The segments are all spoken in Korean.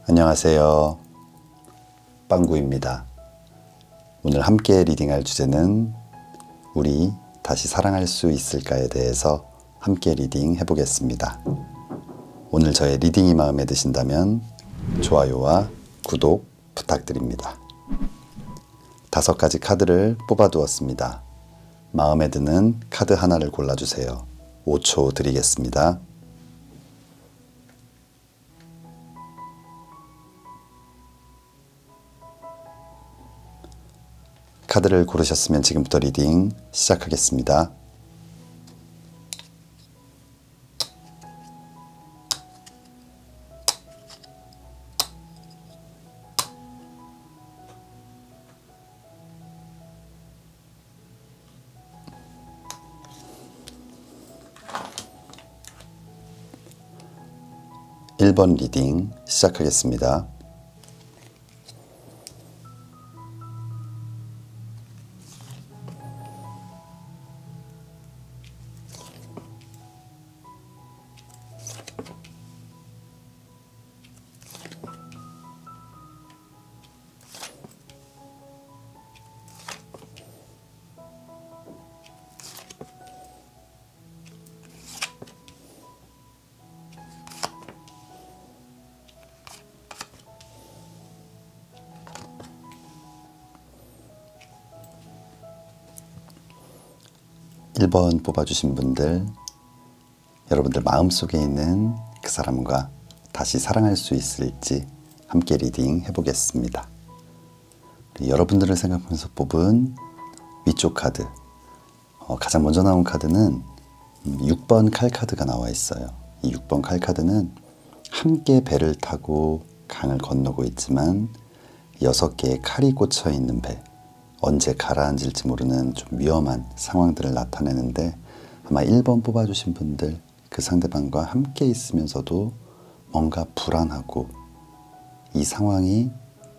안녕하세요. 빵구입니다. 오늘 함께 리딩할 주제는 우리 다시 사랑할 수 있을까에 대해서 함께 리딩 해보겠습니다. 오늘 저의 리딩이 마음에 드신다면 좋아요와 구독 부탁드립니다. 5가지 카드를 뽑아두었습니다. 마음에 드는 카드 하나를 골라주세요. 5초 드리겠습니다. 카드를 고르셨으면 지금부터 리딩 시작하겠습니다. (1번) 리딩 시작하겠습니다. (1번) 뽑아주신 분들, 여러분들 마음속에 있는 그 사람과 다시 사랑할 수 있을지 함께 리딩 해보겠습니다. 여러분들을 생각하면서 뽑은 위쪽 카드, 가장 먼저 나온 카드는 6번 칼카드가 나와 있어요. 이 6번 칼카드는 함께 배를 타고 강을 건너고 있지만 6개의 칼이 꽂혀 있는 배, 언제 가라앉을지 모르는 좀 위험한 상황들을 나타내는데, 아마 1번 뽑아주신 분들, 그 상대방과 함께 있으면서도 뭔가 불안하고 이 상황이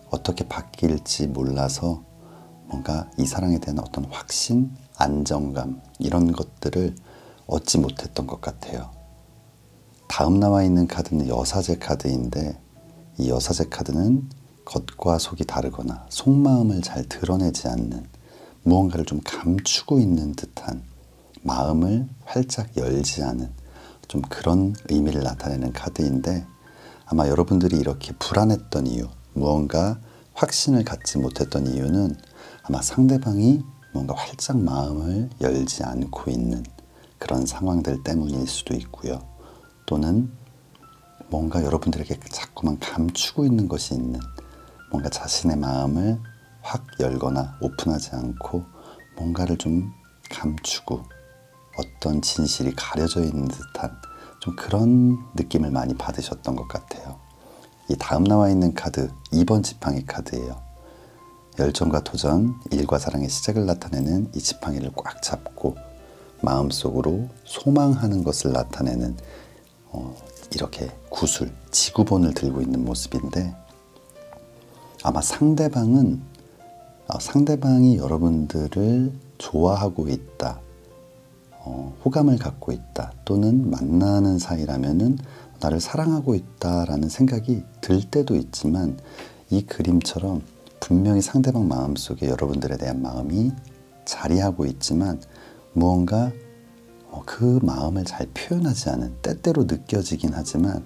어떻게 바뀔지 몰라서 뭔가 이 사랑에 대한 어떤 확신, 안정감, 이런 것들을 얻지 못했던 것 같아요. 다음 나와 있는 카드는 여사제 카드인데, 이 여사제 카드는 겉과 속이 다르거나 속마음을 잘 드러내지 않는, 무언가를 좀 감추고 있는 듯한, 마음을 활짝 열지 않은 좀 그런 의미를 나타내는 카드인데, 아마 여러분들이 이렇게 불안했던 이유, 무언가 확신을 갖지 못했던 이유는 아마 상대방이 뭔가 활짝 마음을 열지 않고 있는 그런 상황들 때문일 수도 있고요. 또는 뭔가 여러분들에게 자꾸만 감추고 있는 것이 있는, 뭔가 자신의 마음을 확 열거나 오픈하지 않고 뭔가를 좀 감추고 어떤 진실이 가려져 있는 듯한 좀 그런 느낌을 많이 받으셨던 것 같아요. 이 다음 나와 있는 카드 2번 지팡이 카드예요. 열정과 도전, 일과 사랑의 시작을 나타내는 이 지팡이를 꽉 잡고 마음속으로 소망하는 것을 나타내는 이렇게 구슬, 지구본을 들고 있는 모습인데, 아마 상대방이 여러분들을 좋아하고 있다, 호감을 갖고 있다, 또는 만나는 사이라면은 나를 사랑하고 있다라는 생각이 들 때도 있지만, 이 그림처럼 분명히 상대방 마음속에 여러분들에 대한 마음이 자리하고 있지만 무언가 그 마음을 잘 표현하지 않은, 때때로 느껴지긴 하지만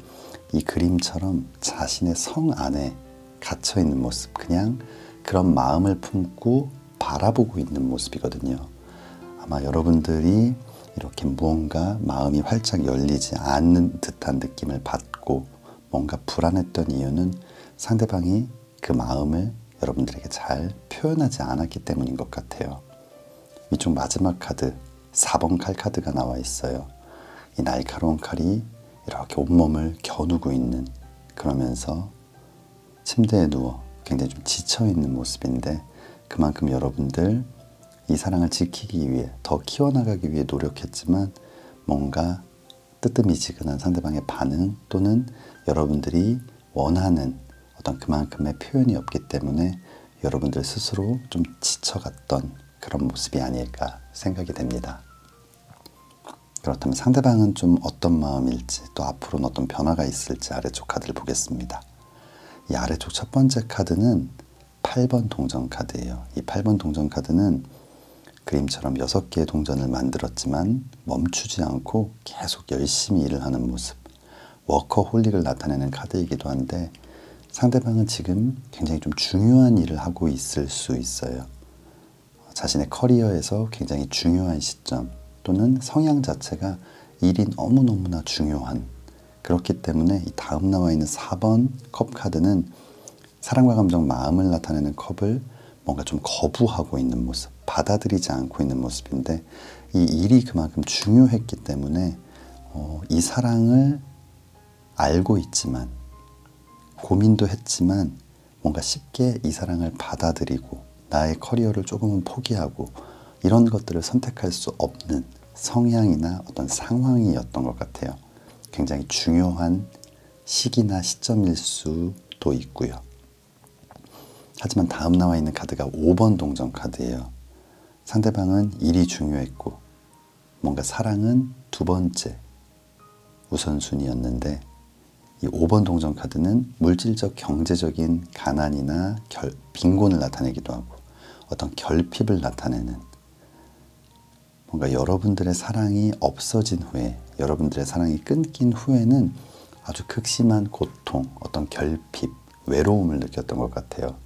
이 그림처럼 자신의 성 안에 갇혀있는 모습, 그냥 그런 마음을 품고 바라보고 있는 모습이거든요. 아마 여러분들이 이렇게 무언가 마음이 활짝 열리지 않는 듯한 느낌을 받고 뭔가 불안했던 이유는 상대방이 그 마음을 여러분들에게 잘 표현하지 않았기 때문인 것 같아요. 이쪽 마지막 카드 4번 칼 카드가 나와 있어요. 이 날카로운 칼이 이렇게 온몸을 겨누고 있는, 그러면서 침대에 누워 굉장히 좀 지쳐있는 모습인데, 그만큼 여러분들 이 사랑을 지키기 위해, 더 키워나가기 위해 노력했지만 뭔가 뜨뜻미지근한 상대방의 반응, 또는 여러분들이 원하는 어떤 그만큼의 표현이 없기 때문에 여러분들 스스로 좀 지쳐갔던 그런 모습이 아닐까 생각이 됩니다. 그렇다면 상대방은 좀 어떤 마음일지, 또 앞으로는 어떤 변화가 있을지 아래쪽 카드를 보겠습니다. 이 아래쪽 첫 번째 카드는 8번 동전 카드예요. 이 8번 동전 카드는 그림처럼 6개의 동전을 만들었지만 멈추지 않고 계속 열심히 일을 하는 모습, 워커홀릭을 나타내는 카드이기도 한데, 상대방은 지금 굉장히 좀 중요한 일을 하고 있을 수 있어요. 자신의 커리어에서 굉장히 중요한 시점, 또는 성향 자체가 일이 너무너무나 중요한, 그렇기 때문에 이 다음 나와 있는 4번 컵 카드는 사랑과 감정, 마음을 나타내는 컵을 뭔가 좀 거부하고 있는 모습, 받아들이지 않고 있는 모습인데, 이 일이 그만큼 중요했기 때문에 이 사랑을 알고 있지만, 고민도 했지만 뭔가 쉽게 이 사랑을 받아들이고 나의 커리어를 조금은 포기하고 이런 것들을 선택할 수 없는 성향이나 어떤 상황이었던 것 같아요. 굉장히 중요한 시기나 시점일 수도 있고요. 하지만 다음 나와 있는 카드가 5번 동전 카드예요. 상대방은 일이 중요했고 뭔가 사랑은 두 번째 우선순위였는데, 이 5번 동전 카드는 물질적 경제적인 가난이나 빈곤을 나타내기도 하고 어떤 결핍을 나타내는, 뭔가 여러분들의 사랑이 없어진 후에, 여러분들의 사랑이 끊긴 후에는 아주 극심한 고통, 어떤 결핍, 외로움을 느꼈던 것 같아요.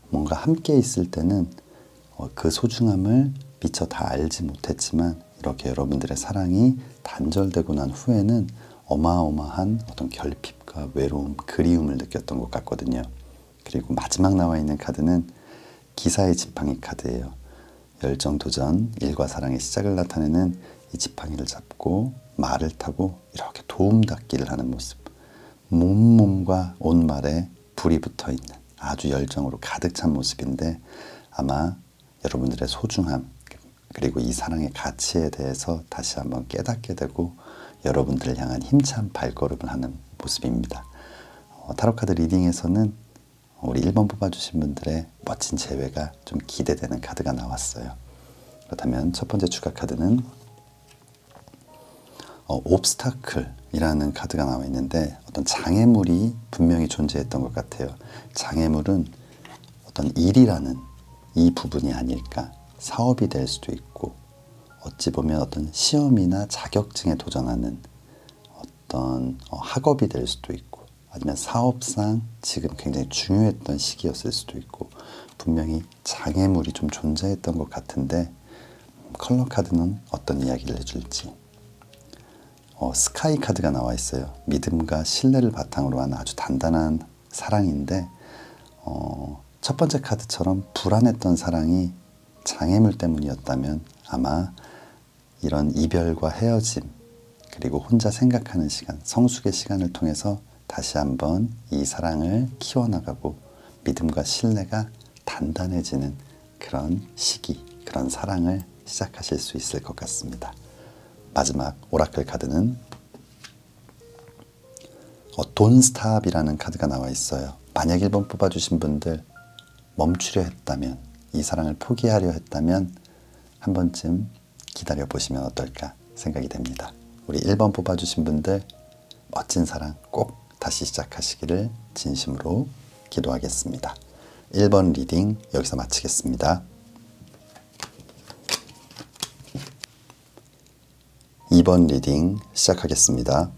뭔가 함께 있을 때는 그 소중함을 미처 다 알지 못했지만, 이렇게 여러분들의 사랑이 단절되고 난 후에는 어마어마한 어떤 결핍과 외로움, 그리움을 느꼈던 것 같거든요. 그리고 마지막 나와 있는 카드는 기사의 지팡이 카드예요. 열정, 도전, 일과 사랑의 시작을 나타내는 이 지팡이를 잡고 말을 타고 이렇게 도움닫기를 하는 모습, 몸과 온말에 불이 붙어 있는 아주 열정으로 가득 찬 모습인데, 아마 여러분들의 소중함 그리고 이 사랑의 가치에 대해서 다시 한번 깨닫게 되고 여러분들을 향한 힘찬 발걸음을 하는 모습입니다. 타로카드 리딩에서는 우리 1번 뽑아주신 분들의 멋진 재회가 좀 기대되는 카드가 나왔어요. 그렇다면 첫 번째 추가 카드는 옵스타클이라는 카드가 나와 있는데, 어떤 장애물이 분명히 존재했던 것 같아요. 장애물은 어떤 일이라는 이 부분이 아닐까. 사업이 될 수도 있고, 어찌 보면 어떤 시험이나 자격증에 도전하는 어떤 학업이 될 수도 있고, 아니면 사업상 지금 굉장히 중요했던 시기였을 수도 있고, 분명히 장애물이 좀 존재했던 것 같은데, 컬러 카드는 어떤 이야기를 해줄지. 스카이 카드가 나와 있어요. 믿음과 신뢰를 바탕으로 한 아주 단단한 사랑인데, 첫 번째 카드처럼 불안했던 사랑이 장애물 때문이었다면 아마 이런 이별과 헤어짐, 그리고 혼자 생각하는 시간, 성숙의 시간을 통해서 다시 한번 이 사랑을 키워나가고 믿음과 신뢰가 단단해지는 그런 시기, 그런 사랑을 시작하실 수 있을 것 같습니다. 마지막 오라클 카드는 돈스탑이라는 카드가 나와 있어요. 만약 1번 뽑아주신 분들 멈추려 했다면, 이 사랑을 포기하려 했다면 한 번쯤 기다려보시면 어떨까 생각이 됩니다. 우리 1번 뽑아주신 분들 멋진 사랑 꼭 다시 시작하시기를 진심으로 기도하겠습니다. 1번 리딩 여기서 마치겠습니다. 2번 리딩 시작하겠습니다.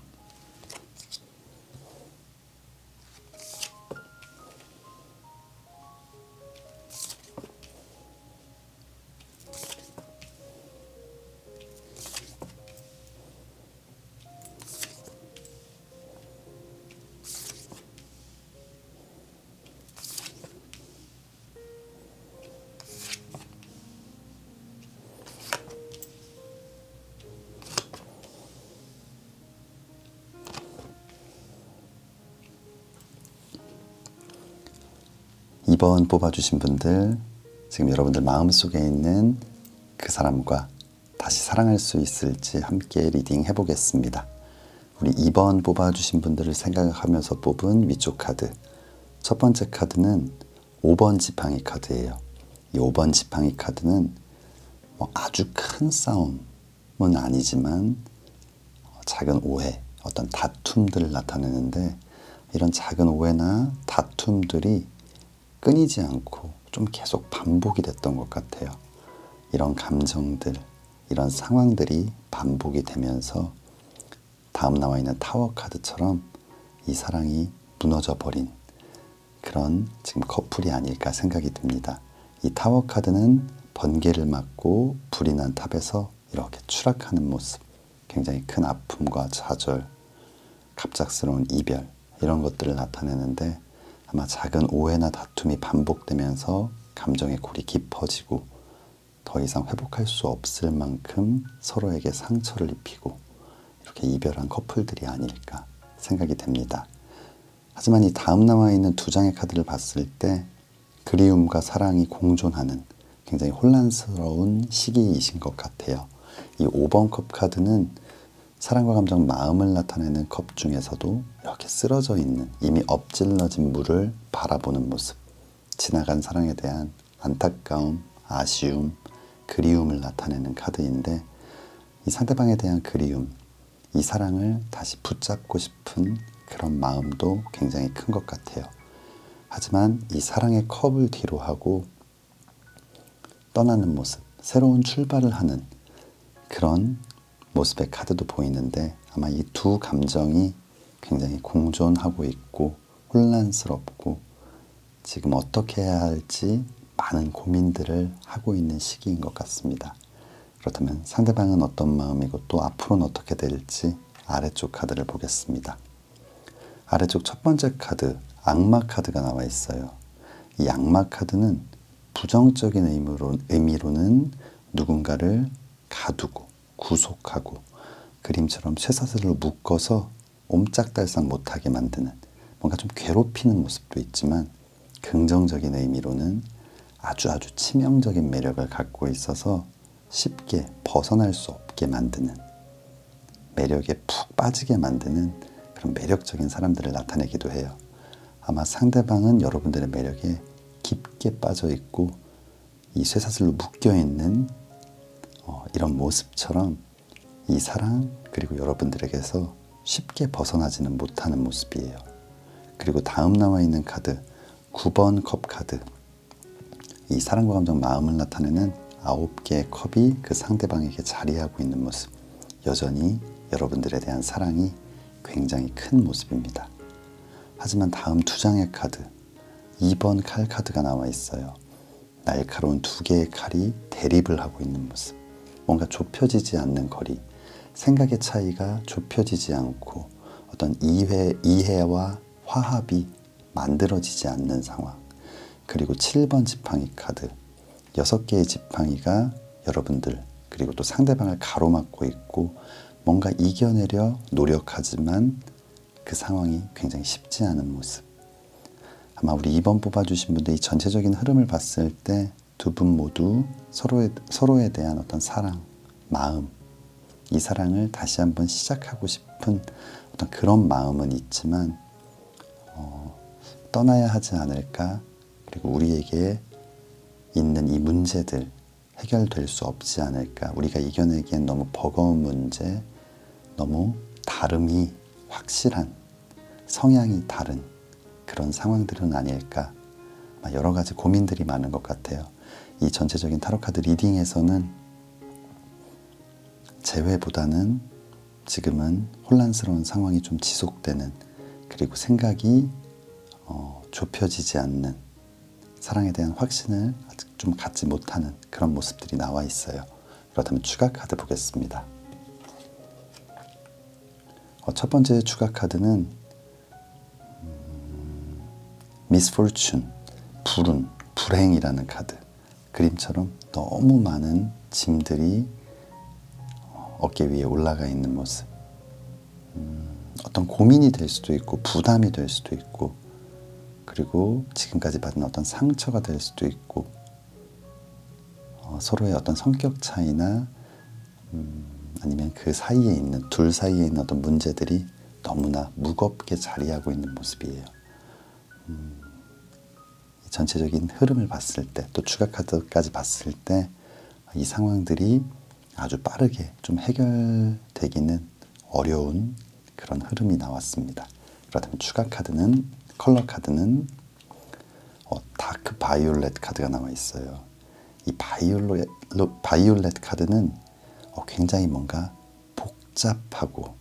이번 뽑아주신 분들, 지금 여러분들 마음속에 있는 그 사람과 다시 사랑할 수 있을지 함께 리딩 해보겠습니다. 우리 2번 뽑아주신 분들을 생각하면서 뽑은 위쪽 카드, 첫 번째 카드는 5번 지팡이 카드예요. 이 5번 지팡이 카드는 아주 큰 싸움은 아니지만 작은 오해, 어떤 다툼들을 나타내는데, 이런 작은 오해나 다툼들이 끊이지 않고 좀 계속 반복이 됐던 것 같아요. 이런 감정들, 이런 상황들이 반복이 되면서 다음 나와 있는 타워 카드처럼 이 사랑이 무너져 버린 그런 지금 커플이 아닐까 생각이 듭니다. 이 타워 카드는 번개를 맞고 불이 난 탑에서 이렇게 추락하는 모습, 굉장히 큰 아픔과 좌절, 갑작스러운 이별 이런 것들을 나타내는데 아마 작은 오해나 다툼이 반복되면서 감정의 골이 깊어지고 더 이상 회복할 수 없을 만큼 서로에게 상처를 입히고 이렇게 이별한 커플들이 아닐까 생각이 됩니다. 하지만 이 다음 나와 있는 두 장의 카드를 봤을 때 그리움과 사랑이 공존하는 굉장히 혼란스러운 시기이신 것 같아요. 이 5번 컵 카드는 사랑과 감정, 마음을 나타내는 컵 중에서도 이렇게 쓰러져 있는 이미 엎질러진 물을 바라보는 모습, 지나간 사랑에 대한 안타까움, 아쉬움, 그리움을 나타내는 카드인데 이 상대방에 대한 그리움, 이 사랑을 다시 붙잡고 싶은 그런 마음도 굉장히 큰 것 같아요. 하지만 이 사랑의 컵을 뒤로 하고 떠나는 모습, 새로운 출발을 하는 그런 모습의 카드도 보이는데 아마 이 두 감정이 굉장히 공존하고 있고 혼란스럽고 지금 어떻게 해야 할지 많은 고민들을 하고 있는 시기인 것 같습니다. 그렇다면 상대방은 어떤 마음이고 또 앞으로는 어떻게 될지 아래쪽 카드를 보겠습니다. 아래쪽 첫 번째 카드, 악마 카드가 나와 있어요. 이 악마 카드는 부정적인 의미로는 누군가를 가두고 구속하고 그림처럼 쇠사슬로 묶어서 옴짝달싹 못하게 만드는 뭔가 좀 괴롭히는 모습도 있지만 긍정적인 의미로는 아주 치명적인 매력을 갖고 있어서 쉽게 벗어날 수 없게 만드는, 매력에 푹 빠지게 만드는 그런 매력적인 사람들을 나타내기도 해요. 아마 상대방은 여러분들의 매력에 깊게 빠져 있고 이 쇠사슬로 묶여 있는 이런 모습처럼 이 사랑 그리고 여러분들에게서 쉽게 벗어나지는 못하는 모습이에요. 그리고 다음 나와 있는 카드 9번 컵 카드, 이 사랑과 감정, 마음을 나타내는 9개의 컵이 그 상대방에게 자리하고 있는 모습, 여전히 여러분들에 대한 사랑이 굉장히 큰 모습입니다. 하지만 다음 두 장의 카드 2번 칼 카드가 나와 있어요. 날카로운 두 개의 칼이 대립을 하고 있는 모습, 뭔가 좁혀지지 않는 거리, 생각의 차이가 좁혀지지 않고 어떤 이해와 화합이 만들어지지 않는 상황. 그리고 7번 지팡이 카드, 6개의 지팡이가 여러분들 그리고 또 상대방을 가로막고 있고 뭔가 이겨내려 노력하지만 그 상황이 굉장히 쉽지 않은 모습. 아마 우리 2번 뽑아주신 분들 이 전체적인 흐름을 봤을 때 두 분 모두 서로에 대한 어떤 사랑, 마음, 이 사랑을 다시 한번 시작하고 싶은 어떤 그런 마음은 있지만 떠나야 하지 않을까, 그리고 우리에게 있는 이 문제들 해결될 수 없지 않을까, 우리가 이겨내기엔 너무 버거운 문제, 너무 다름이 확실한, 성향이 다른 그런 상황들은 아닐까, 여러 가지 고민들이 많은 것 같아요. 이 전체적인 타로카드 리딩에서는 재회보다는 지금은 혼란스러운 상황이 좀 지속되는, 그리고 생각이 좁혀지지 않는, 사랑에 대한 확신을 아직 좀 갖지 못하는 그런 모습들이 나와 있어요. 그렇다면 추가 카드 보겠습니다. 첫 번째 추가 카드는 misfortune, 불행이라는 카드. 그림처럼 너무 많은 짐들이 어깨 위에 올라가 있는 모습. 어떤 고민이 될 수도 있고 부담이 될 수도 있고, 그리고 지금까지 받은 어떤 상처가 될 수도 있고, 서로의 어떤 성격 차이나 아니면 그 사이에 있는, 둘 사이에 있는 어떤 문제들이 너무나 무겁게 자리하고 있는 모습이에요. 전체적인 흐름을 봤을 때, 또 추가 카드까지 봤을 때 이 상황들이 아주 빠르게 좀 해결되기는 어려운 그런 흐름이 나왔습니다. 그렇다면 추가 카드는 컬러 카드는 다크 바이올렛 카드가 나와 있어요. 이 바이올렛 카드는 굉장히 뭔가 복잡하고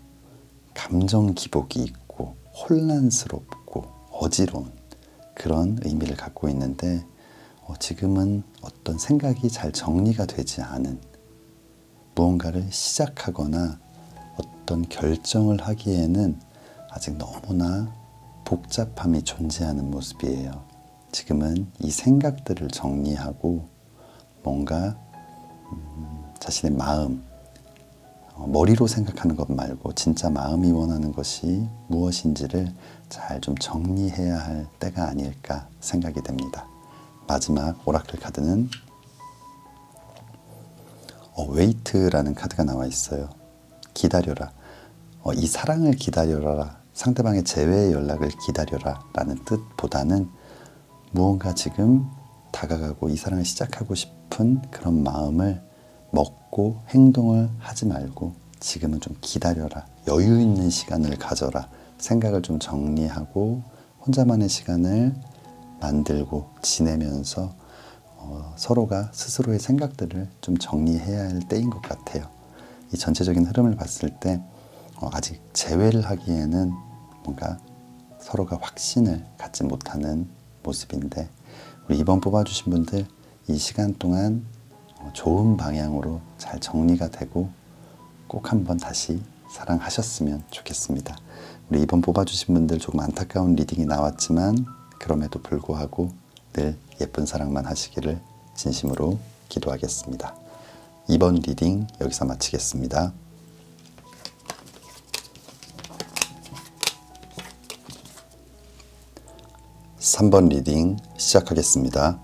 감정 기복이 있고 혼란스럽고 어지러운 그런 의미를 갖고 있는데 지금은 어떤 생각이 잘 정리가 되지 않은 무언가를 시작하거나 어떤 결정을 하기에는 아직 너무나 복잡함이 존재하는 모습이에요. 지금은 이 생각들을 정리하고 뭔가 자신의 마음, 머리로 생각하는 것 말고 진짜 마음이 원하는 것이 무엇인지를 잘 좀 정리해야 할 때가 아닐까 생각이 됩니다. 마지막 오라클 카드는 웨이트라는 카드가 나와 있어요. 기다려라. 이 사랑을 기다려라. 상대방의 재회의 연락을 기다려라 라는 뜻보다는 무언가 지금 다가가고 이 사랑을 시작하고 싶은 그런 마음을 먹고 행동을 하지 말고 지금은 좀 기다려라. 여유 있는 시간을 가져라. 생각을 좀 정리하고 혼자만의 시간을 만들고 지내면서 서로가 스스로의 생각들을 좀 정리해야 할 때인 것 같아요. 이 전체적인 흐름을 봤을 때 아직 재회를 하기에는 뭔가 서로가 확신을 갖지 못하는 모습인데 우리 이번 뽑아주신 분들 이 시간 동안 좋은 방향으로 잘 정리가 되고 꼭 한번 다시 사랑하셨으면 좋겠습니다. 우리 이번 뽑아주신 분들 조금 안타까운 리딩이 나왔지만 그럼에도 불구하고 늘 예쁜 사랑만 하시기를 진심으로 기도하겠습니다. 이번 리딩 여기서 마치겠습니다. (3번) 리딩 시작하겠습니다.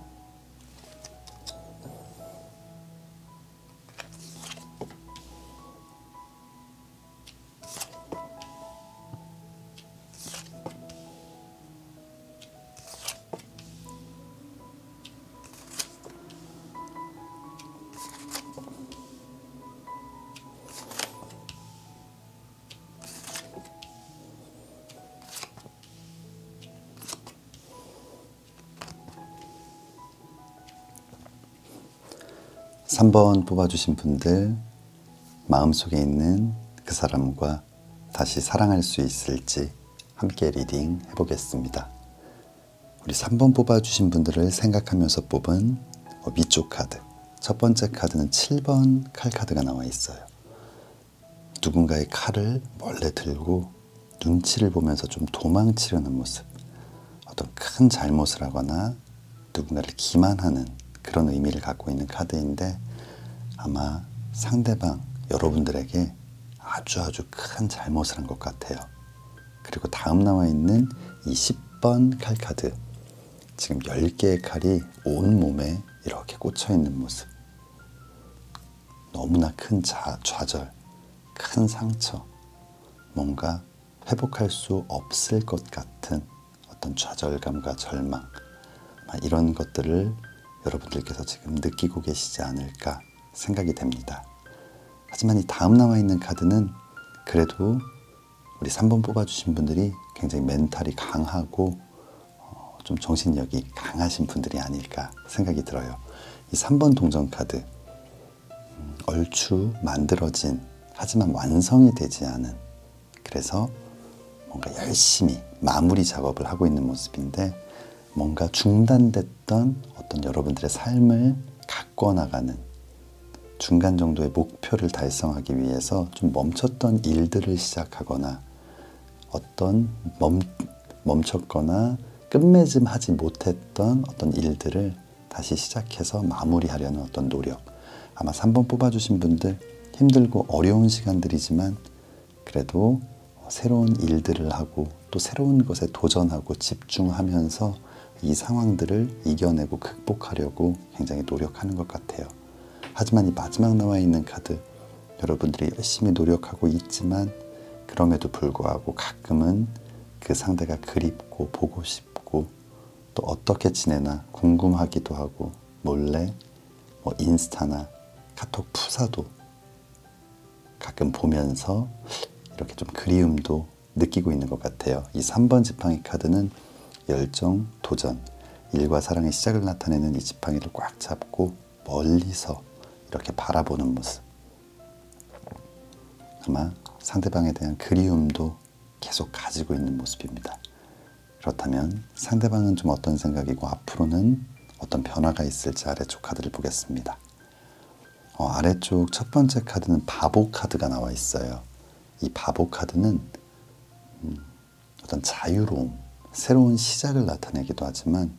(3번) 뽑아주신 분들 마음속에 있는 그 사람과 다시 사랑할 수 있을지 함께 리딩 해보겠습니다. 우리 3번 뽑아주신 분들을 생각하면서 뽑은 위쪽 카드 첫 번째 카드는 7번 칼 카드가 나와 있어요. 누군가의 칼을 몰래 들고 눈치를 보면서 좀 도망치려는 모습, 어떤 큰 잘못을 하거나 누군가를 기만하는 그런 의미를 갖고 있는 카드인데 아마 상대방 여러분들에게 아주 큰 잘못을 한 것 같아요. 그리고 다음 나와 있는 이 10번 칼 카드 지금 10개의 칼이 온 몸에 이렇게 꽂혀 있는 모습, 너무나 큰 좌절, 큰 상처, 뭔가 회복할 수 없을 것 같은 어떤 좌절감과 절망, 이런 것들을 여러분들께서 지금 느끼고 계시지 않을까 생각이 됩니다. 하지만 이 다음 나와 있는 카드는 그래도 우리 3번 뽑아주신 분들이 굉장히 멘탈이 강하고 좀 정신력이 강하신 분들이 아닐까 생각이 들어요. 이 3번 동전 카드 얼추 만들어진 하지만 완성이 되지 않은, 그래서 뭔가 열심히 마무리 작업을 하고 있는 모습인데 뭔가 중단됐던 어떤 여러분들의 삶을 가꿔나가는 중간 정도의 목표를 달성하기 위해서 좀 멈췄던 일들을 시작하거나 어떤 멈췄거나 끝맺음하지 못했던 어떤 일들을 다시 시작해서 마무리하려는 어떤 노력, 아마 3번 뽑아주신 분들 힘들고 어려운 시간들이지만 그래도 새로운 일들을 하고 또 새로운 것에 도전하고 집중하면서 이 상황들을 이겨내고 극복하려고 굉장히 노력하는 것 같아요. 하지만 이 마지막 나와 있는 카드, 여러분들이 열심히 노력하고 있지만 그럼에도 불구하고 가끔은 그 상대가 그립고 보고 싶고 또 어떻게 지내나 궁금하기도 하고 몰래 인스타나 카톡 푸사도 가끔 보면서 이렇게 좀 그리움도 느끼고 있는 것 같아요. 이 3번 지팡이 카드는 열정, 도전, 일과 사랑의 시작을 나타내는 이 지팡이를 꽉 잡고 멀리서 이렇게 바라보는 모습. 아마 상대방에 대한 그리움도 계속 가지고 있는 모습입니다. 그렇다면 상대방은 좀 어떤 생각이고 앞으로는 어떤 변화가 있을지 아래쪽 카드를 보겠습니다. 아래쪽 첫 번째 카드는 바보 카드가 나와 있어요. 이 바보 카드는 어떤 자유로움, 새로운 시작을 나타내기도 하지만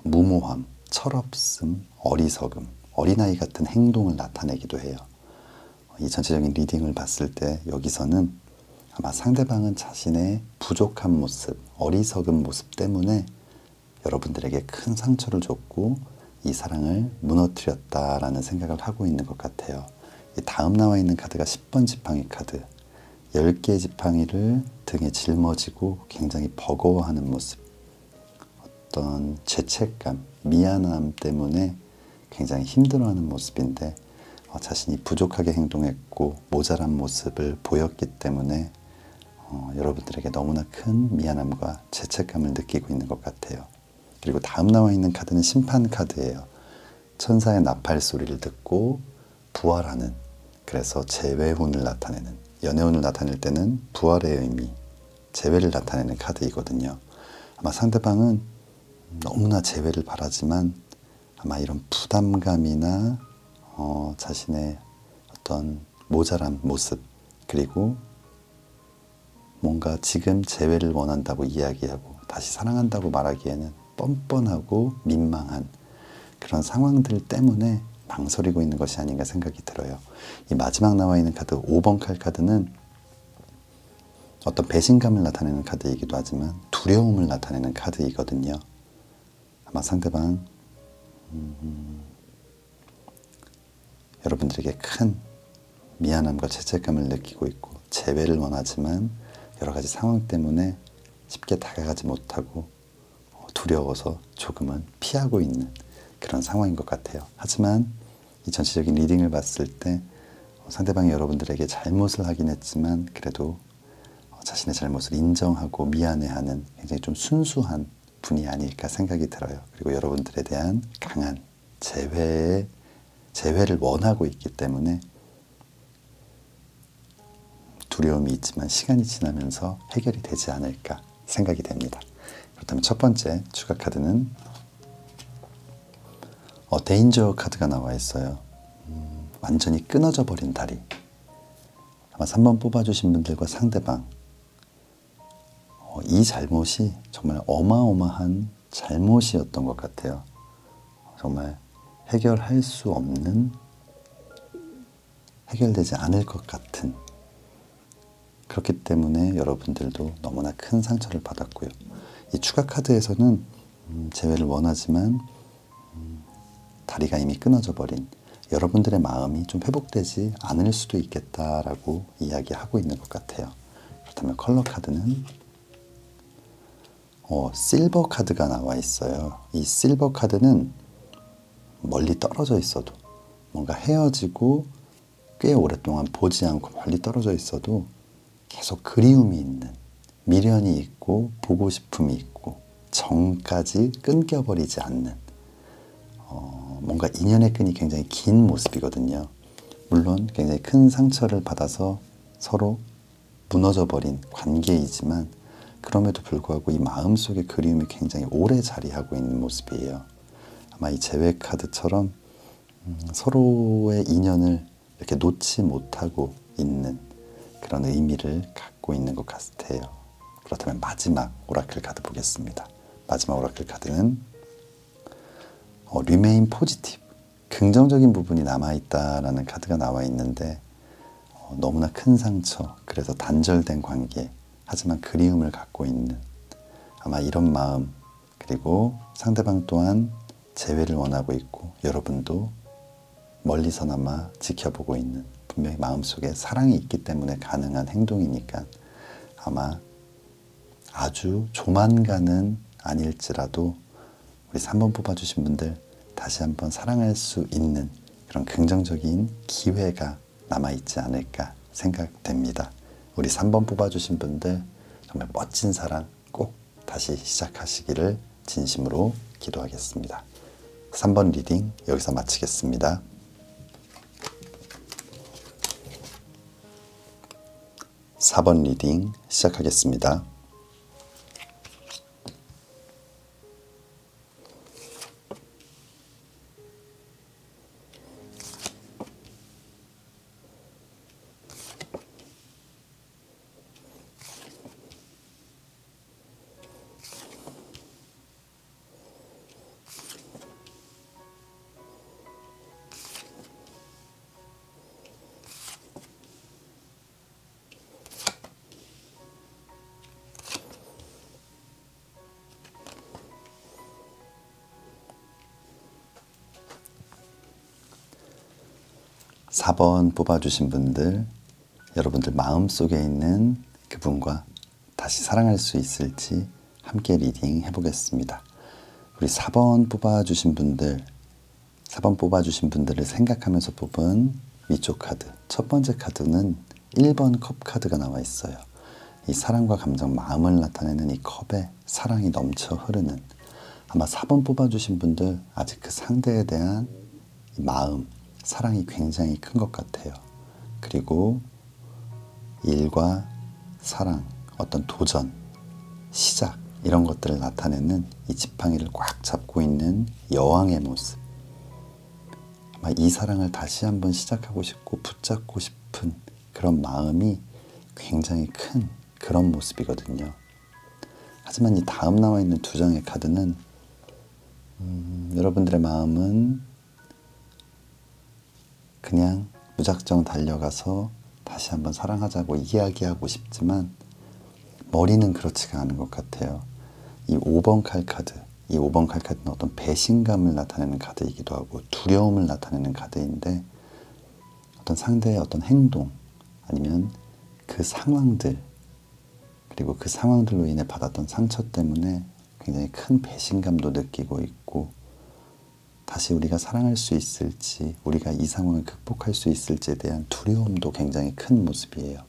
무모함, 철없음, 어리석음, 어린아이 같은 행동을 나타내기도 해요. 이 전체적인 리딩을 봤을 때 여기서는 아마 상대방은 자신의 부족한 모습, 어리석은 모습 때문에 여러분들에게 큰 상처를 줬고 이 사랑을 무너뜨렸다라는 생각을 하고 있는 것 같아요. 다음 나와 있는 카드가 10번 지팡이 카드. 10개의 지팡이를 등에 짊어지고 굉장히 버거워하는 모습. 어떤 죄책감, 미안함 때문에 굉장히 힘들어하는 모습인데 자신이 부족하게 행동했고 모자란 모습을 보였기 때문에 여러분들에게 너무나 큰 미안함과 죄책감을 느끼고 있는 것 같아요. 그리고 다음 나와 있는 카드는 심판 카드예요. 천사의 나팔 소리를 듣고 부활하는, 그래서 재회운을 나타내는, 연애운을 나타낼 때는 부활의 의미, 재회를 나타내는 카드이거든요. 아마 상대방은 너무나 재회를 바라지만 아마 이런 부담감이나 자신의 어떤 모자란 모습, 그리고 뭔가 지금 재회를 원한다고 이야기하고 다시 사랑한다고 말하기에는 뻔뻔하고 민망한 그런 상황들 때문에 망설이고 있는 것이 아닌가 생각이 들어요. 이 마지막 나와 있는 카드 5번 칼 카드는 어떤 배신감을 나타내는 카드이기도 하지만 두려움을 나타내는 카드이거든요. 아마 상대방 여러분들에게 큰 미안함과 죄책감을 느끼고 있고 재회를 원하지만 여러 가지 상황 때문에 쉽게 다가가지 못하고 두려워서 조금은 피하고 있는 그런 상황인 것 같아요. 하지만 이 전체적인 리딩을 봤을 때 상대방이 여러분들에게 잘못을 하긴 했지만 그래도 자신의 잘못을 인정하고 미안해하는 굉장히 좀 순수한 분이 아닐까 생각이 들어요. 그리고 여러분들에 대한 강한 재회를 원하고 있기 때문에 두려움이 있지만 시간이 지나면서 해결이 되지 않을까 생각이 됩니다. 그렇다면 첫 번째 추가 카드는 데인저 카드가 나와 있어요. 완전히 끊어져 버린 다리. 아마 3번 뽑아주신 분들과 상대방 이 잘못이 정말 어마어마한 잘못이었던 것 같아요. 정말 해결할 수 없는, 해결되지 않을 것 같은, 그렇기 때문에 여러분들도 너무나 큰 상처를 받았고요. 이 추가 카드에서는 재회를 원하지만 다리가 이미 끊어져 버린 여러분들의 마음이 좀 회복되지 않을 수도 있겠다라고 이야기하고 있는 것 같아요. 그렇다면 컬러 카드는 실버 카드가 나와 있어요. 이 실버 카드는 멀리 떨어져 있어도, 뭔가 헤어지고 꽤 오랫동안 보지 않고 멀리 떨어져 있어도 계속 그리움이 있는, 미련이 있고 보고 싶음이 있고 정까지 끊겨버리지 않는 뭔가 인연의 끈이 굉장히 긴 모습이거든요. 물론 굉장히 큰 상처를 받아서 서로 무너져버린 관계이지만 그럼에도 불구하고 이 마음속의 그리움이 굉장히 오래 자리하고 있는 모습이에요. 아마 이 재회 카드처럼 서로의 인연을 이렇게 놓지 못하고 있는 그런 의미를 갖고 있는 것 같아요. 그렇다면 마지막 오라클 카드 보겠습니다. 마지막 오라클 카드는 Remain Positive, 긍정적인 부분이 남아있다라는 카드가 나와 있는데 너무나 큰 상처, 그래서 단절된 관계, 하지만 그리움을 갖고 있는 아마 이런 마음, 그리고 상대방 또한 재회를 원하고 있고 여러분도 멀리서나마 지켜보고 있는, 분명히 마음속에 사랑이 있기 때문에 가능한 행동이니까 아마 아주 조만간은 아닐지라도 우리 3번 뽑아주신 분들 다시 한번 사랑할 수 있는 그런 긍정적인 기회가 남아있지 않을까 생각됩니다. 우리 3번 뽑아주신 분들 정말 멋진 사랑 꼭 다시 시작하시기를 진심으로 기도하겠습니다. 3번 리딩 여기서 마치겠습니다. 4번 리딩 시작하겠습니다. 사 번 뽑아주신 분들, 여러분들 마음속에 있는 그분과 다시 사랑할 수 있을지 함께 리딩 해보겠습니다. 우리 4번 뽑아주신 분들, 4번 뽑아주신 분들을 생각하면서 뽑은 위쪽 카드, 첫 번째 카드는 1번 컵 카드가 나와 있어요. 이 사랑과 감정, 마음을 나타내는 이 컵에 사랑이 넘쳐 흐르는, 아마 4번 뽑아주신 분들 아직 그 상대에 대한 이 마음, 사랑이 굉장히 큰 것 같아요. 그리고 일과 사랑, 어떤 도전, 시작 이런 것들을 나타내는 이 지팡이를 꽉 잡고 있는 여왕의 모습. 아마 이 사랑을 다시 한번 시작하고 싶고 붙잡고 싶은 그런 마음이 굉장히 큰 그런 모습이거든요. 하지만 이 다음 나와 있는 두 장의 카드는 여러분들의 마음은 그냥 무작정 달려가서 다시 한번 사랑하자고 이야기하고 싶지만 머리는 그렇지가 않은 것 같아요. 이 5번 칼 카드, 이 5번 칼 카드는 어떤 배신감을 나타내는 카드이기도 하고 두려움을 나타내는 카드인데, 어떤 상대의 어떤 행동 아니면 그 상황들, 그리고 그 상황들로 인해 받았던 상처 때문에 굉장히 큰 배신감도 느끼고 있고, 다시 우리가 사랑할 수 있을지, 우리가 이 상황을 극복할 수 있을지에 대한 두려움도 굉장히 큰 모습이에요.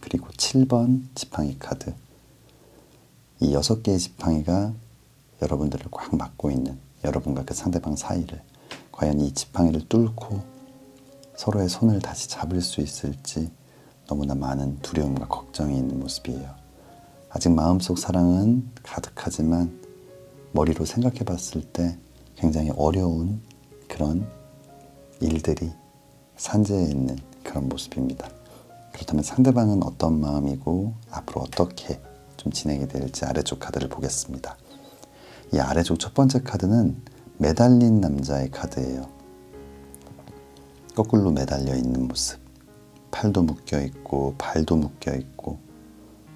그리고 7번 지팡이 카드, 이 6개의 지팡이가 여러분들을 꽉 막고 있는, 여러분과 그 상대방 사이를 과연 이 지팡이를 뚫고 서로의 손을 다시 잡을 수 있을지 너무나 많은 두려움과 걱정이 있는 모습이에요. 아직 마음속 사랑은 가득하지만 머리로 생각해 봤을 때 굉장히 어려운 그런 일들이 산재해 있는 그런 모습입니다. 그렇다면 상대방은 어떤 마음이고 앞으로 어떻게 좀 진행이 될지 아래쪽 카드를 보겠습니다. 이 아래쪽 첫 번째 카드는 매달린 남자의 카드예요. 거꾸로 매달려 있는 모습, 팔도 묶여 있고 발도 묶여 있고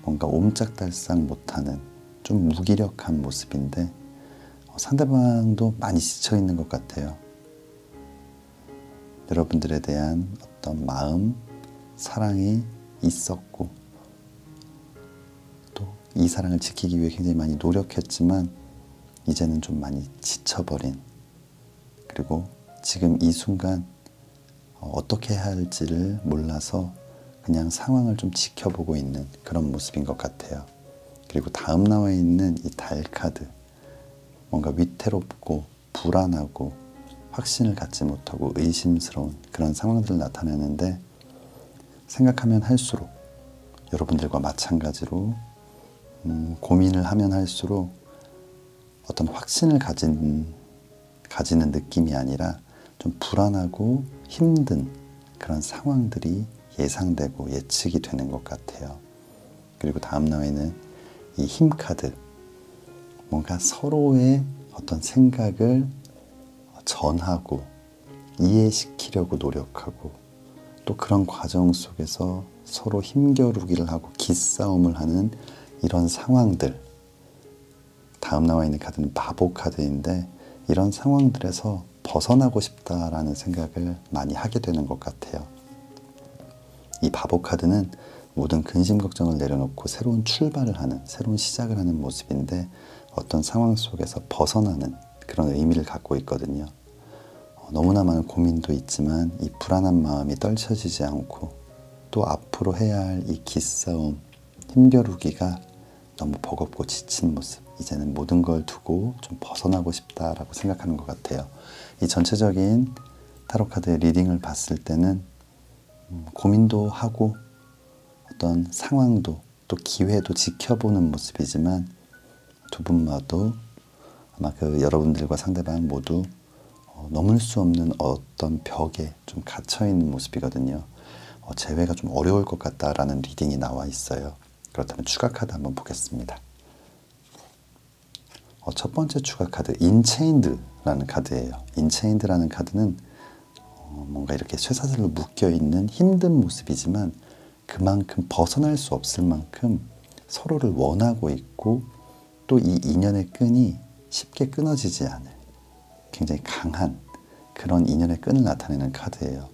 뭔가 옴짝달싹 못하는 좀 무기력한 모습인데, 상대방도 많이 지쳐 있는 것 같아요. 여러분들에 대한 어떤 마음, 사랑이 있었고 또 이 사랑을 지키기 위해 굉장히 많이 노력했지만 이제는 좀 많이 지쳐버린, 그리고 지금 이 순간 어떻게 해야 할지를 몰라서 그냥 상황을 좀 지켜보고 있는 그런 모습인 것 같아요. 그리고 다음 나와 있는 이 달 카드, 뭔가 위태롭고 불안하고 확신을 갖지 못하고 의심스러운 그런 상황들을 나타내는데, 생각하면 할수록 여러분들과 마찬가지로 고민을 하면 할수록 어떤 확신을 가지는 느낌이 아니라 좀 불안하고 힘든 그런 상황들이 예상되고 예측이 되는 것 같아요. 그리고 다음 나와 있는 이 힘 카드, 뭔가 서로의 어떤 생각을 전하고 이해시키려고 노력하고 또 그런 과정 속에서 서로 힘겨루기를 하고 기싸움을 하는 이런 상황들. 다음 나와 있는 카드는 마법 카드인데, 이런 상황들에서 벗어나고 싶다라는 생각을 많이 하게 되는 것 같아요. 이 바보 카드는 모든 근심 걱정을 내려놓고 새로운 출발을 하는, 새로운 시작을 하는 모습인데, 어떤 상황 속에서 벗어나는 그런 의미를 갖고 있거든요. 너무나 많은 고민도 있지만 이 불안한 마음이 떨쳐지지 않고 또 앞으로 해야 할 이 기싸움, 힘겨루기가 너무 버겁고 지친 모습, 이제는 모든 걸 두고 좀 벗어나고 싶다라고 생각하는 것 같아요. 이 전체적인 타로카드 리딩을 봤을 때는 고민도 하고 어떤 상황도 또 기회도 지켜보는 모습이지만 두 분마도 아마 여러분들과 상대방 모두 넘을 수 없는 어떤 벽에 좀 갇혀있는 모습이거든요. 재회가 좀 어려울 것 같다라는 리딩이 나와 있어요. 그렇다면 추가 카드 한번 보겠습니다. 첫 번째 추가 카드 인체인드라는 카드예요. 인체인드라는 카드는 뭔가 이렇게 쇠사슬로 묶여있는 힘든 모습이지만 그만큼 벗어날 수 없을 만큼 서로를 원하고 있고 또 이 인연의 끈이 쉽게 끊어지지 않을 굉장히 강한 그런 인연의 끈을 나타내는 카드예요.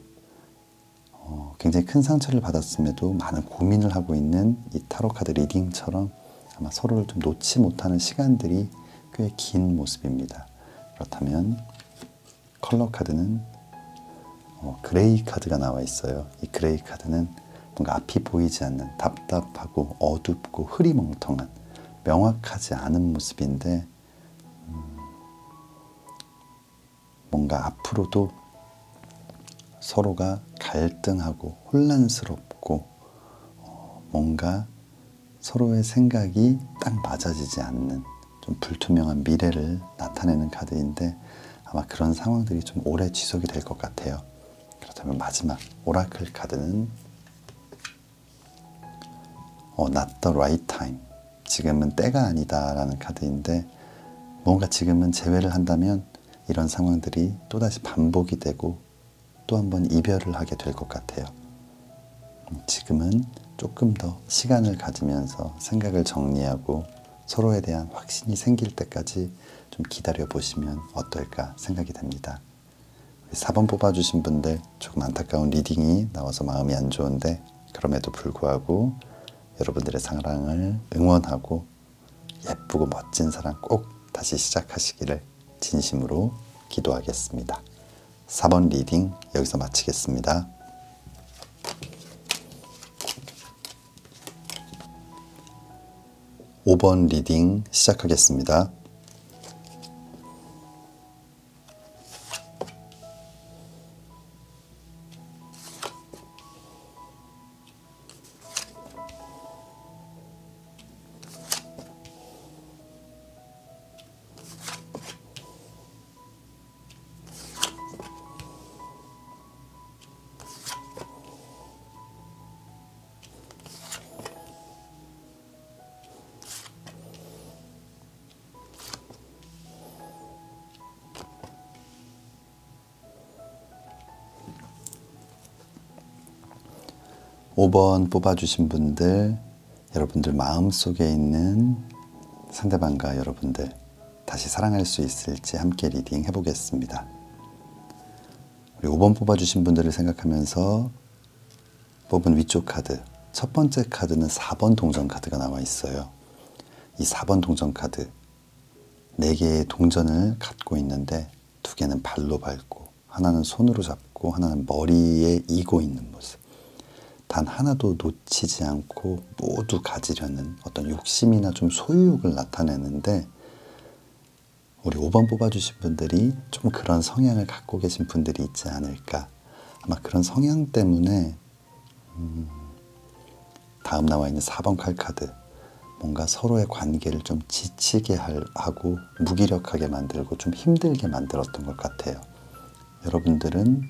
굉장히 큰 상처를 받았음에도 많은 고민을 하고 있는 이 타로 카드 리딩처럼 아마 서로를 좀 놓지 못하는 시간들이 꽤 긴 모습입니다. 그렇다면 컬러 카드는 그레이 카드가 나와 있어요. 이 그레이 카드는 뭔가 앞이 보이지 않는 답답하고 어둡고 흐리멍텅한 명확하지 않은 모습인데 뭔가 앞으로도 서로가 갈등하고 혼란스럽고 뭔가 서로의 생각이 딱 맞아지지 않는 좀 불투명한 미래를 나타내는 카드인데 아마 그런 상황들이 좀 오래 지속이 될 것 같아요. 그렇다면 마지막 오라클 카드는 Not the right time, 지금은 때가 아니다 라는 카드인데 뭔가 지금은 재회를 한다면 이런 상황들이 또다시 반복이 되고 또 한 번 이별을 하게 될 것 같아요. 지금은 조금 더 시간을 가지면서 생각을 정리하고 서로에 대한 확신이 생길 때까지 좀 기다려 보시면 어떨까 생각이 됩니다. 4번 뽑아주신 분들 조금 안타까운 리딩이 나와서 마음이 안 좋은데 그럼에도 불구하고 여러분들의 사랑을 응원하고 예쁘고 멋진 사랑 꼭 다시 시작하시기를 진심으로 기도하겠습니다. 4번 리딩 여기서 마치겠습니다. 5번 리딩 시작하겠습니다. 오 번 뽑아주신 분들, 여러분들 마음속에 있는 상대방과 여러분들 다시 사랑할 수 있을지 함께 리딩 해보겠습니다. 우리 5번 뽑아주신 분들을 생각하면서 뽑은 위쪽 카드, 첫 번째 카드는 4번 동전 카드가 나와 있어요. 이 4번 동전 카드 4개의 동전을 갖고 있는데 2개는 발로 밟고 하나는 손으로 잡고 하나는 머리에 이고 있는 모습. 단 하나도 놓치지 않고 모두 가지려는 어떤 욕심이나 좀 소유욕을 나타내는데 우리 5번 뽑아주신 분들이 좀 그런 성향을 갖고 계신 분들이 있지 않을까. 아마 그런 성향 때문에 다음 나와 있는 4번 칼카드, 뭔가 서로의 관계를 좀 지치게 하고 무기력하게 만들고 좀 힘들게 만들었던 것 같아요. 여러분들은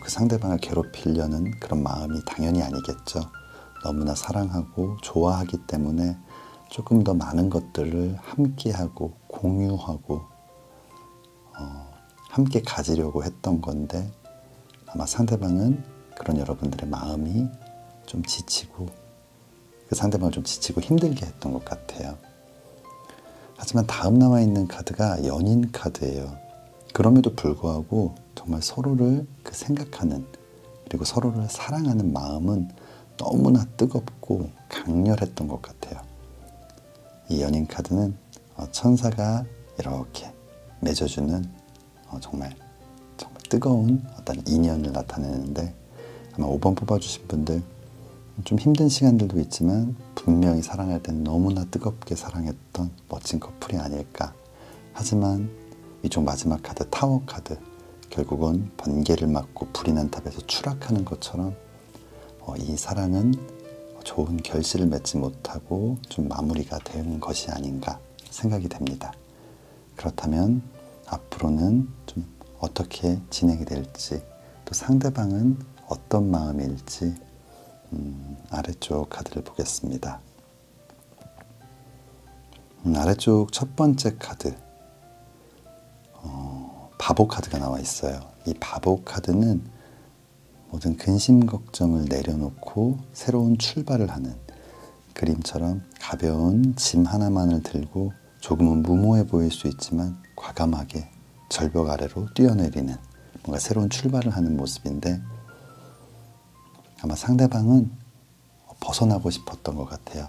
그 상대방을 괴롭히려는 그런 마음이 당연히 아니겠죠. 너무나 사랑하고 좋아하기 때문에 조금 더 많은 것들을 함께하고 공유하고 함께 가지려고 했던 건데 아마 상대방은 그런 여러분들의 마음이 좀 지치고 그 상대방을 좀 지치고 힘들게 했던 것 같아요. 하지만 다음 나와 있는 카드가 연인 카드예요. 그럼에도 불구하고 정말 서로를 생각하는 그리고 서로를 사랑하는 마음은 너무나 뜨겁고 강렬했던 것 같아요. 이 연인 카드는 천사가 이렇게 맺어주는 정말 뜨거운 어떤 인연을 나타내는데 아마 5번 뽑아주신 분들 좀 힘든 시간들도 있지만 분명히 사랑할 땐 너무나 뜨겁게 사랑했던 멋진 커플이 아닐까. 하지만 이쪽 마지막 카드, 타워 카드, 결국은 번개를 맞고 불이 난 탑에서 추락하는 것처럼 이 사랑은 좋은 결실을 맺지 못하고 좀 마무리가 된 것이 아닌가 생각이 됩니다. 그렇다면 앞으로는 좀 어떻게 진행이 될지, 또 상대방은 어떤 마음일지 아래쪽 카드를 보겠습니다. 아래쪽 첫 번째 카드, 바보 카드가 나와 있어요. 이 바보 카드는 모든 근심 걱정을 내려놓고 새로운 출발을 하는, 그림처럼 가벼운 짐 하나만을 들고 조금은 무모해 보일 수 있지만 과감하게 절벽 아래로 뛰어내리는, 뭔가 새로운 출발을 하는 모습인데, 아마 상대방은 벗어나고 싶었던 것 같아요.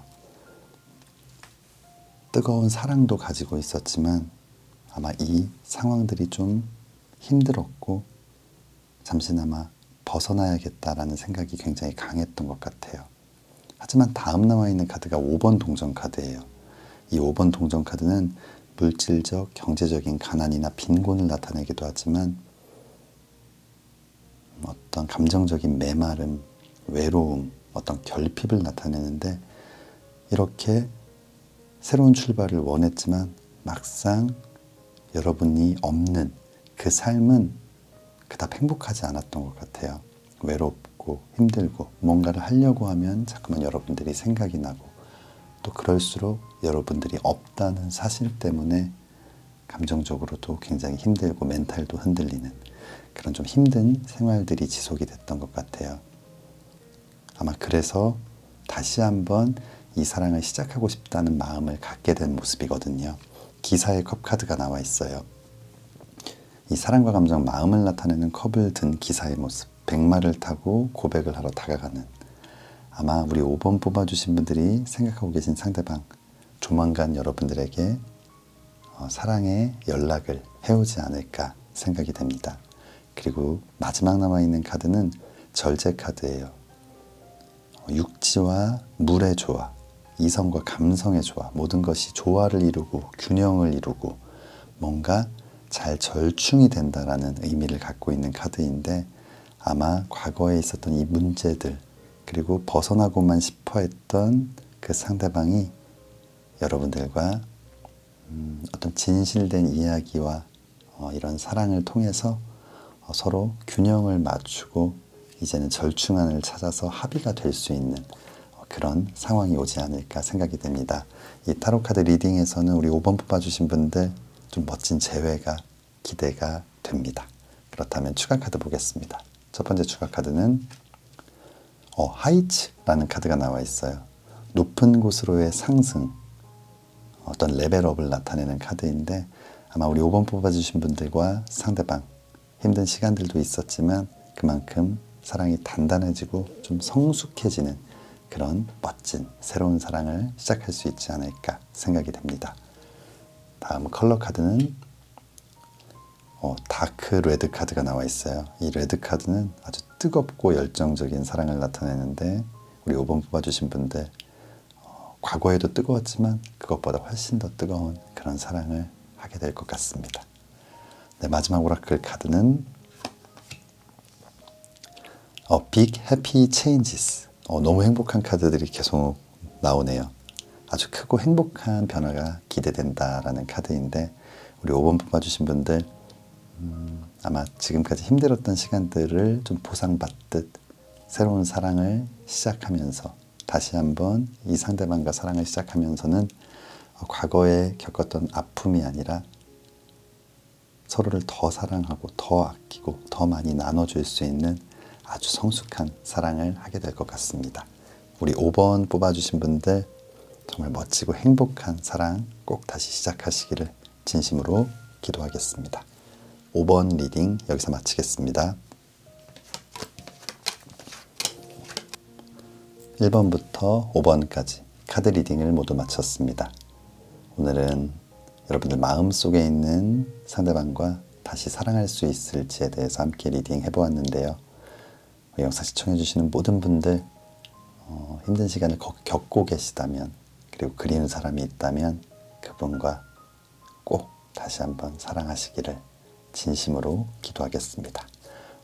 뜨거운 사랑도 가지고 있었지만 아마 이 상황들이 좀 힘들었고 잠시나마 벗어나야겠다라는 생각이 굉장히 강했던 것 같아요. 하지만 다음 나와 있는 카드가 5번 동전 카드예요. 이 5번 동전 카드는 물질적, 경제적인 가난이나 빈곤을 나타내기도 하지만 어떤 감정적인 메마름, 외로움, 어떤 결핍을 나타내는데, 이렇게 새로운 출발을 원했지만 막상 여러분이 없는 그 삶은 그닥 행복하지 않았던 것 같아요. 외롭고 힘들고 뭔가를 하려고 하면 자꾸만 여러분들이 생각이 나고, 또 그럴수록 여러분들이 없다는 사실 때문에 감정적으로도 굉장히 힘들고 멘탈도 흔들리는 그런 좀 힘든 생활들이 지속이 됐던 것 같아요. 아마 그래서 다시 한번 이 사랑을 시작하고 싶다는 마음을 갖게 된 모습이거든요. 기사의 컵 카드가 나와 있어요. 이 사랑과 감정, 마음을 나타내는 컵을 든 기사의 모습, 백마를 타고 고백을 하러 다가가는, 아마 우리 5번 뽑아주신 분들이 생각하고 계신 상대방, 조만간 여러분들에게 사랑의 연락을 해오지 않을까 생각이 됩니다. 그리고 마지막 남아있는 카드는 절제 카드예요. 육지와 물의 조화, 이성과 감성의 조화, 모든 것이 조화를 이루고 균형을 이루고 뭔가 잘 절충이 된다라는 의미를 갖고 있는 카드인데, 아마 과거에 있었던 이 문제들, 그리고 벗어나고만 싶어 했던 그 상대방이 여러분들과 어떤 진실된 이야기와 이런 사랑을 통해서 서로 균형을 맞추고 이제는 절충안을 찾아서 합의가 될 수 있는 그런 상황이 오지 않을까 생각이 됩니다. 이 타로카드 리딩에서는 우리 5번 뽑아주신 분들 좀 멋진 재회가 기대가 됩니다. 그렇다면 추가 카드 보겠습니다. 첫 번째 추가 카드는 하이츠라는 카드가 나와 있어요. 높은 곳으로의 상승, 어떤 레벨업을 나타내는 카드인데, 아마 우리 5번 뽑아주신 분들과 상대방 힘든 시간들도 있었지만 그만큼 사랑이 단단해지고 좀 성숙해지는 그런 멋진 새로운 사랑을 시작할 수 있지 않을까 생각이 됩니다. 다음 컬러 카드는 다크 레드 카드가 나와 있어요. 이 레드 카드는 아주 뜨겁고 열정적인 사랑을 나타내는데, 우리 5번 뽑아주신 분들 과거에도 뜨거웠지만 그것보다 훨씬 더 뜨거운 그런 사랑을 하게 될 것 같습니다. 네, 마지막 오라클 카드는 Big Happy Changes. 너무 행복한 카드들이 계속 나오네요. 아주 크고 행복한 변화가 기대된다라는 카드인데, 우리 5번 뽑아주신 분들 아마 지금까지 힘들었던 시간들을 좀 보상받듯 새로운 사랑을 시작하면서, 다시 한번 이 상대방과 사랑을 시작하면서는 과거에 겪었던 아픔이 아니라 서로를 더 사랑하고 더 아끼고 더 많이 나눠줄 수 있는 아주 성숙한 사랑을 하게 될 것 같습니다. 우리 5번 뽑아주신 분들 정말 멋지고 행복한 사랑 꼭 다시 시작하시기를 진심으로 기도하겠습니다. 5번 리딩 여기서 마치겠습니다. 1번부터 5번까지 카드 리딩을 모두 마쳤습니다. 오늘은 여러분들 마음속에 있는 상대방과 다시 사랑할 수 있을지에 대해서 함께 리딩 해보았는데요. 영상 시청해주시는 모든 분들 힘든 시간을 겪고 계시다면, 그리고 그리운 사람이 있다면 그분과 꼭 다시 한번 사랑하시기를 진심으로 기도하겠습니다.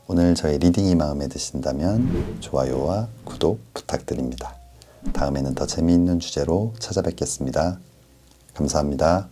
오늘 저의 리딩이 마음에 드신다면 좋아요와 구독 부탁드립니다. 다음에는 더 재미있는 주제로 찾아뵙겠습니다. 감사합니다.